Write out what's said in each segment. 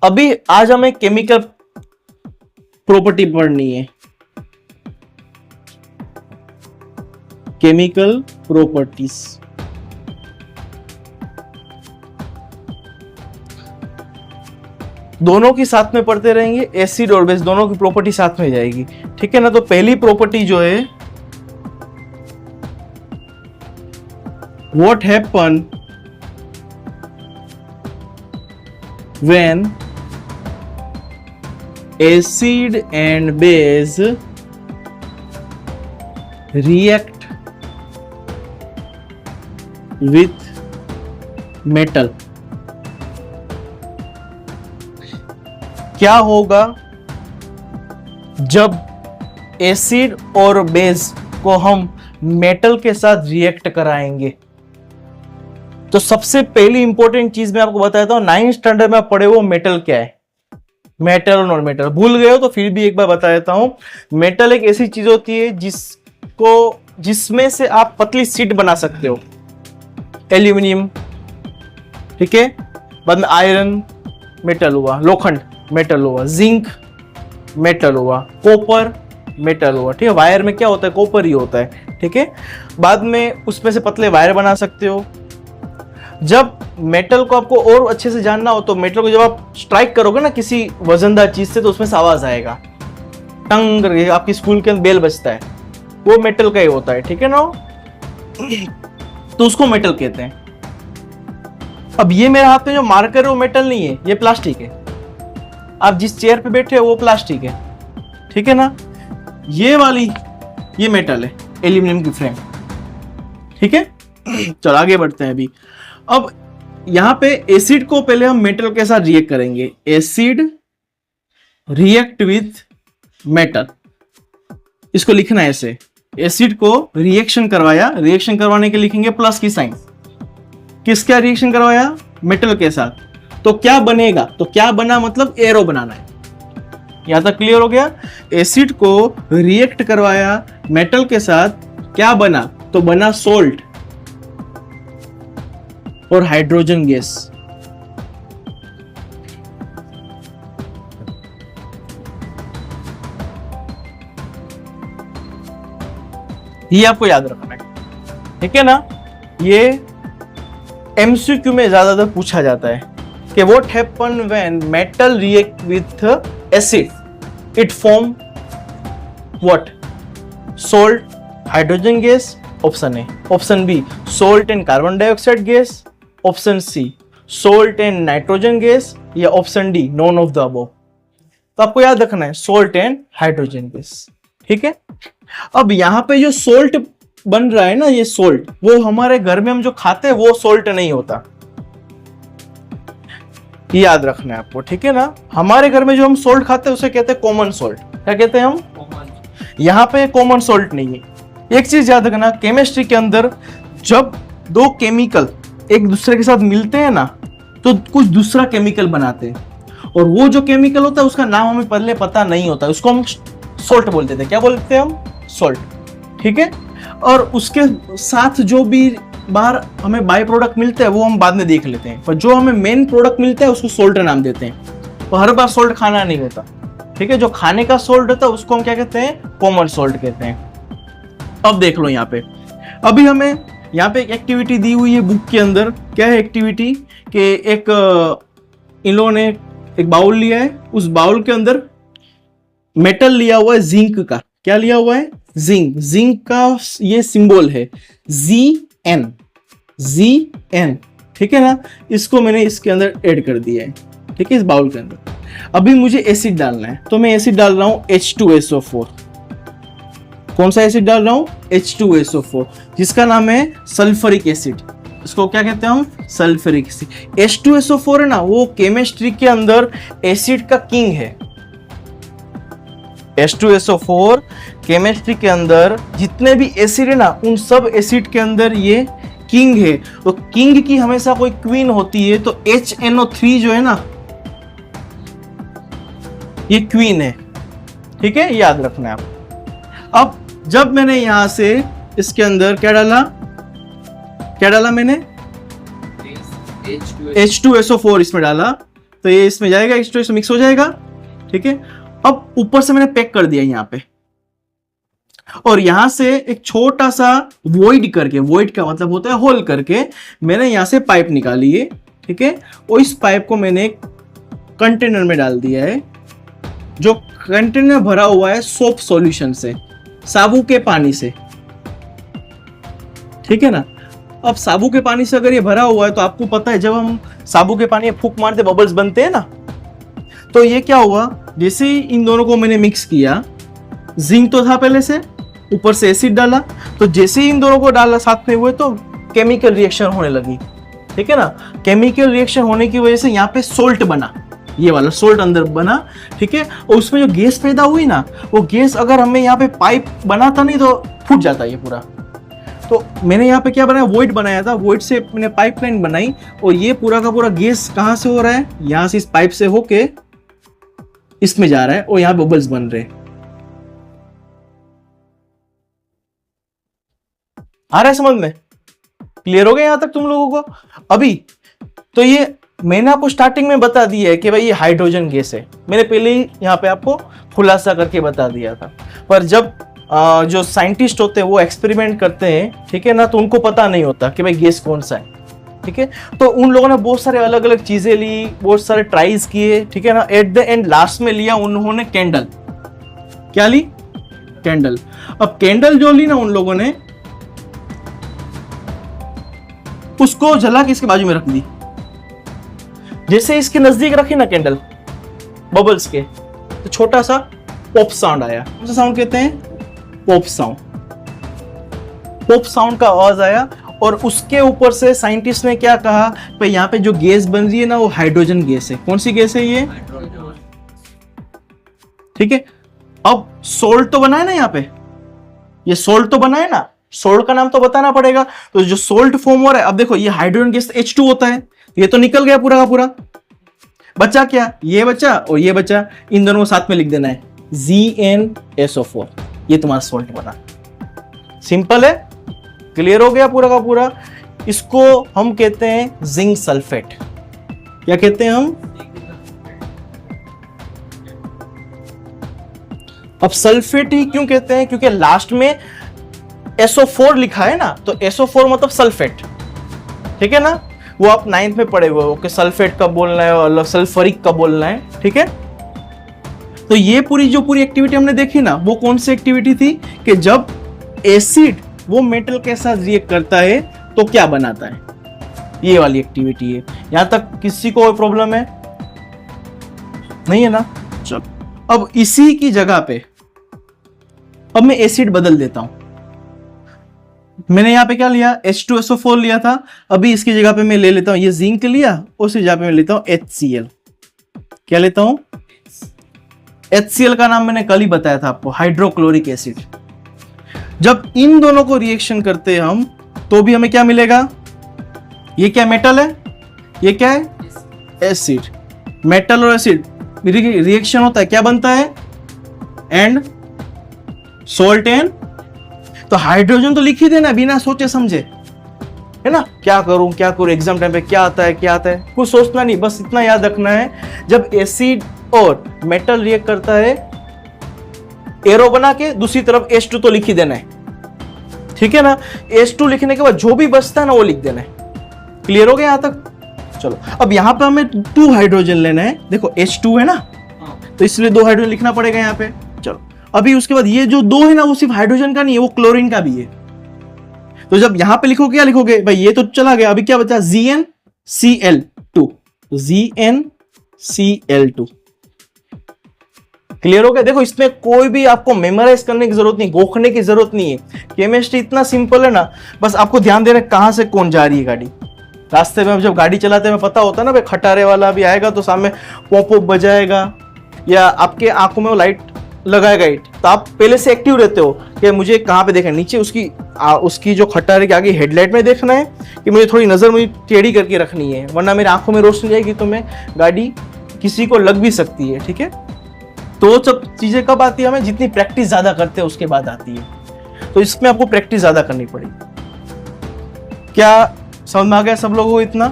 अभी आज हमें केमिकल प्रॉपर्टी पढ़नी है, केमिकल प्रॉपर्टीज। दोनों की साथ में पढ़ते रहेंगे, एसिड और बेस दोनों की प्रॉपर्टी साथ में जाएगी, ठीक है ना। तो पहली प्रॉपर्टी जो है, what happen when acid and base react with metal. क्या होगा जब एसिड और बेस को हम मेटल के साथ रिएक्ट कराएंगे? तो सबसे पहली इंपॉर्टेंट चीज मैं आपको बताता हूं, 9th स्टैंडर्ड में आप पढ़े वो मेटल क्या है, मेटल और नॉन मेटल भूल गए हो तो फिर भी एक बार बता देता हूं। मेटल एक ऐसी चीज होती है जिसमें से आप पतली शीट बना सकते हो, एल्यूमिनियम, ठीक है। बाद में आयरन मेटल हुआ, लोखंड मेटल हुआ, जिंक मेटल हुआ, कॉपर मेटल हुआ, ठीक है। वायर में क्या होता है, कॉपर ही होता है, ठीक है। बाद में उसमें से पतले वायर बना सकते हो। जब मेटल को आपको और अच्छे से जानना हो तो मेटल को जब आप स्ट्राइक करोगे ना किसी वजनदार चीज से, तो उसमें से आवाज आएगा, टंग करके आपकी स्कूल के अंदर बेल बजता है, वो मेटल का ही होता है, ठीक है ना। तो उसको मेटल कहते हैं। अब ये मेरे हाथ में जो मार्कर है वो मेटल नहीं है, ये प्लास्टिक है। आप जिस चेयर पे बैठे हो वो प्लास्टिक है, ठीक है ना। ये मेटल है, एल्यूमिनियम की फ्रेम, ठीक है। चलो आगे बढ़ते हैं अभी। अब यहां पे एसिड को पहले हम मेटल के साथ रिएक्ट करेंगे, एसिड रिएक्ट विथ मेटल, इसको लिखना है ऐसे। एसिड को रिएक्शन करवाया, रिएक्शन करवाने के लिखेंगे प्लस की साइन। किसका रिएक्शन करवाया, मेटल के साथ। तो क्या बनेगा, तो क्या बना मतलब एरो बनाना है। यहां तक क्लियर हो गया। एसिड को रिएक्ट करवाया मेटल के साथ, क्या बना, तो बना सोल्ट और हाइड्रोजन गैस। ये आपको याद रखना है, ठीक है ना। ये एमसीक्यू में ज्यादातर पूछा जाता है कि what happen when metal react with acid, it form what, salt, hydrogen gas, option A. Option B, salt and carbon dioxide gas. Option C, salt and nitrogen gas. या option D, none of the above. तो आपको याद रखना है salt and hydrogen gas, ठीक है। अब यहां पे जो सोल्ट बन रहा है ना, ये सोल्ट, वो हमारे घर में हम जो खाते हैं वो सोल्ट नहीं होता, ये याद रखना है आपको, ठीक है ना। हमारे घर में जो हम सोल्ट खाते हैं उसे कहते हैं कॉमन सोल्ट। क्या कहते हैं हम, कॉमन। यहां पे कॉमन सोल्ट नहीं है। एक चीज याद रखना, केमिस्ट्री के अंदर जब दो केमिकल एक दूसरे के साथ मिलते हैं ना, तो कुछ दूसरा केमिकल बनाते हैं, और वो जो केमिकल होता है उसका नाम हमें पहले पता नहीं होता, उसको हम सोल्ट बोलते थे। क्या बोलते हैं हम, सोल्ट, ठीक है। और उसके साथ जो भी बाहर हमें बाय प्रोडक्ट मिलते हैं वो हम बाद में देख लेते हैं, पर जो हमें मेन प्रोडक्ट मिलता है उसको सोल्ट नाम देते हैं। तो हर बार सोल्ट खाना नहीं होता, ठीक है। जो खाने का सोल्ट होता है उसको हम क्या कहते हैं, कॉमन सोल्ट कहते हैं। अब देख लो यहाँ पे, अभी हमें यहाँ पे एक एक्टिविटी दी हुई है बुक के अंदर। क्या है एक्टिविटी, कि एक इन्होंने एक बाउल लिया है, उस बाउल के अंदर मेटल लिया हुआ है, जिंक का। क्या लिया हुआ है, जिंक। जिंक का ये सिंबल है ZN, ठीक है ना। इसको मैंने इसके अंदर ऐड कर दिया है, ठीक है, इस बाउल के अंदर। अभी मुझे एसिड डालना है, तो मैं एसिड डाल रहा हूं H2SO4। कौन सा एसिड डाल रहा हूं, H2SO4, जिसका नाम है सल्फ्यूरिक एसिड। इसको क्या कहते हैं हम, सल्फ्यूरिक एसिड। H2SO4 है ना, वो केमिस्ट्री के अंदर एसिड का किंग है। H2SO4 केमिस्ट्री के अंदर जितने भी एसिड है ना, उन सब एसिड के अंदर ये किंग है। तो किंग की हमेशा कोई क्वीन होती है, तो HNO3 जो है ना, ये क्वीन है, ठीक है, याद रखना है आप। अब जब मैंने यहां से इसके अंदर क्या डाला मैंने, H2SO4 इसमें डाला, तो ये इसमें जाएगा, H2 इसमें मिक्स हो जाएगा, ठीक है। अब ऊपर से मैंने पैक कर दिया यहाँ पे, और यहां से एक छोटा सा वॉइड करके, वॉइड का मतलब होता है होल करके, मैंने यहां से पाइप निकाली है, ठीक है। और इस पाइप को मैंने एक कंटेनर में डाल दिया है, जो कंटेनर भरा हुआ है सोप सॉल्यूशन से, साबु के पानी से, ठीक है ना। अब साबु के पानी से अगर ये भरा हुआ है तो आपको पता है जब हम साबु के पानी फूंक मारते बबल्स बनते हैं ना, तो ये क्या हुआ, जैसे ही इन दोनों को मैंने मिक्स किया, जिंक तो था पहले से, ऊपर से एसिड डाला, तो जैसे ही इन दोनों को डाला साथ में हुए तो केमिकल रिएक्शन होने लगी, ठीक है ना। केमिकल रिएक्शन होने की वजह से यहाँ पे सोल्ट बना, ये वाला सोल्ट अंदर बना, ठीक है। और उसमें जो गैस पैदा हुई ना, वो गैस अगर हमें यहाँ पे पाइप बनाता नहीं तो फूट जाता ये पूरा। तो मैंने यहाँ पे क्या बनाया, वॉइड बनाया था, वॉइड से मैंने पाइपलाइन बनाई, और ये पूरा का पूरा गैस कहाँ से हो रहा है, यहाँ से इस पाइप से होके इसमें जा रहा है, और यहाँ बबल्स बन रहे हैं। आ रहा है समझ में? क्लियर हो गया यहां तक तुम लोगों को? अभी तो ये मैंने आपको स्टार्टिंग में बता दिया है कि भाई ये हाइड्रोजन गैस है, मैंने पहले ही यहाँ पे आपको खुलासा करके बता दिया था। पर जब जो साइंटिस्ट होते हैं वो एक्सपेरिमेंट करते हैं, ठीक है ना, तो उनको पता नहीं होता कि भाई गैस कौन सा है, ठीक है। तो उन लोगों ने बहुत सारे अलग अलग चीजें ली, बहुत सारे ट्राइज किए, ठीक है ना। एट द एंड लास्ट में लिया उन्होंने कैंडल। क्या ली? कैंडल। अब कैंडल जो ली ना उन लोगों ने, उसको जला के इसके बाजू में रख दी। जैसे इसके नजदीक रखी ना कैंडल बबल्स के, तो छोटा सा पॉप साउंड आया। कौन सा साउंड कहते हैं? Pop sound. पॉप साउंड का आवाज आया, और उसके ऊपर से साइंटिस्ट ने क्या कहा, भाई यहाँ पे जो गैस बन रही है ना वो हाइड्रोजन गैस है। कौन सी गैस है ये? ठीक है। अब सोल्ट तो बना है ना यहाँ पे, ये सोल्ट तो बना है ना, सोल्ट का नाम तो बताना पड़ेगा। तो जो सोल्ट फॉर्म हो रहा है, अब देखो ये हाइड्रोजन गैस H2 होता है, ये तो निकल गया पूरा का पूरा। बचा क्या? ये बचा और ये बचा, इन दोनों को साथ में लिख देना है ZnSO4, ये तुम्हारा सोल्ट बना। सिंपल है, क्लियर हो गया पूरा का पूरा। इसको हम कहते हैं जिंक सल्फेट। क्या कहते हैं हम? अब सल्फेट ही क्यों कहते हैं? क्योंकि लास्ट में SO4 लिखा है ना, तो SO4 मतलब सल्फेट, ठीक है ना। वो आप 9th में पढ़े हुए हो कि सल्फेट कब बोलना है और सल्फरिक कब बोलना है, ठीक है। तो ये पूरी एक्टिविटी हमने देखी ना, वो कौन सी एक्टिविटी थी कि जब एसिड वो मेटल के साथ रिएक्ट करता है तो क्या बनाता है, ये वाली एक्टिविटी है। यहां तक किसी को कोई प्रॉब्लम है? नहीं है ना? चलो, अब इसी की जगह पे अब मैं एसिड बदल देता हूं। मैंने यहां पे क्या लिया? H2SO4 लिया था, अभी इसकी जगह पे मैं ले लेता हूं ये जिंक लिया, उसी जगह पे मैं लेता हूं HCl। क्या लेता हूं? HCl का नाम मैंने कल ही बताया था आपको, हाइड्रोक्लोरिक एसिड। जब इन दोनों को रिएक्शन करते हैं हम, तो भी हमें क्या मिलेगा? ये क्या मेटल है, ये क्या है? एसिड। मेटल और एसिड रिएक्शन होता है, क्या बनता है? And salt and. तो हाइड्रोजन तो लिख ही देना बिना सोचे समझे, है ना। क्या करूं एग्जाम टाइम पे क्या आता है, कुछ सोचना नहीं, बस इतना याद रखना है, जब एसिड और मेटल रिएक्ट करता है, एरो बना के दूसरी तरफ H2 तो लिख ही देना है, ठीक है ना। H2 लिखने के बाद जो भी बचता है ना वो लिख देना है। क्लियर हो गया यहां तक? चलो, अब यहां पे हमें 2 हाइड्रोजन लेना है। देखो H2 है ना, तो इसलिए 2 हाइड्रोजन लिखना पड़ेगा यहाँ पे। चलो, अभी उसके बाद ये जो 2 है ना, वो सिर्फ हाइड्रोजन का नहीं है, वो क्लोरीन का भी है। तो जब यहां पे लिखोगे क्या लिखोगे भाई? ये तो चला गया, अभी क्या बचा? ZnCl2। ZnCl2। क्लियर हो गया? देखो, इसमें कोई भी आपको मेमोराइज करने की जरूरत नहीं, गोखने की जरूरत नहीं है। केमिस्ट्री इतना सिंपल है ना, बस आपको ध्यान देना कहां से कौन जा रही है गाड़ी। रास्ते में जब गाड़ी चलाते में पता होता है ना भाई, खटारे वाला भी आएगा तो सामने पॉप बजाएगा, या आपके आंखों में वो लाइट लगाएगा इट, तो आप पहले से एक्टिव रहते हो कि मुझे कहाँ पे देखना है, नीचे उसकी जो खटारे के आगे हेडलाइट में देखना है, कि मुझे थोड़ी नजर मुझे टेढ़ी करके रखनी है, वरना मेरी आंखों में रोशनी जाएगी तो मैं गाड़ी किसी को लग भी सकती है, ठीक है। तो सब चीजें कब आती है? हमें जितनी प्रैक्टिस ज्यादा करते हैं उसके बाद आती है। तो इसमें आपको प्रैक्टिस ज्यादा करनी पड़ेगी। क्या समझ में आ गया सब लोगों को इतना?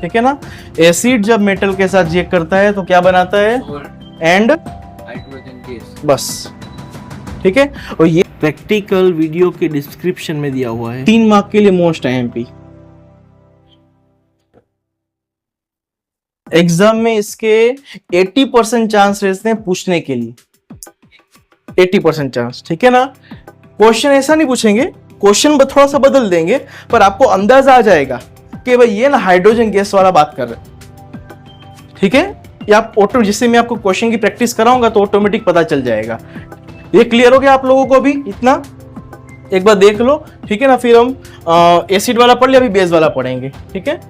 ठीक है ना। एसिड जब मेटल के साथ रिएक्ट करता है तो क्या बनाता है, एंड हाइड्रोजन गैस। बस, ठीक है। और ये प्रैक्टिकल वीडियो के डिस्क्रिप्शन में दिया हुआ है, 3 मार्क के लिए मोस्ट आईएमपी। एग्जाम में इसके 80% चांस रहते हैं पूछने के लिए, 80% चांस, ठीक है ना। क्वेश्चन ऐसा नहीं पूछेंगे, क्वेश्चन थोड़ा सा बदल देंगे, पर आपको अंदाजा आ जाएगा कि भाई ये ना हाइड्रोजन गैस वाला बात कर रहे हैं, ठीक है। ये आप ऑटो, जिससे मैं आपको क्वेश्चन की प्रैक्टिस कराऊंगा तो ऑटोमेटिक पता चल जाएगा। ये क्लियर हो गया आप लोगों को अभी इतना, एक बार देख लो, ठीक है ना। फिर हम एसिड वाला पढ़ लिया, अभी बेस वाला पढ़ेंगे, ठीक है।